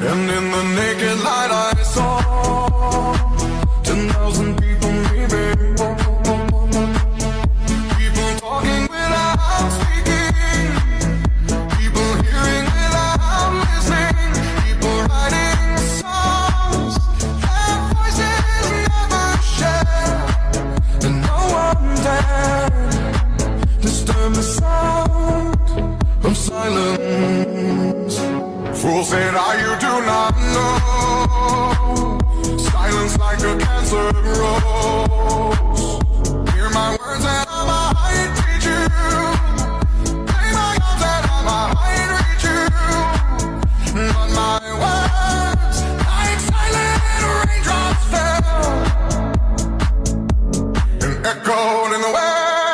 And in the naked light I saw 10,000 people leaving, people talking without speaking, people hearing without listening, people writing songs their voices never share, and no one dared disturb the sound of silence. Fool said, you do not know. Silence like a cancer grows.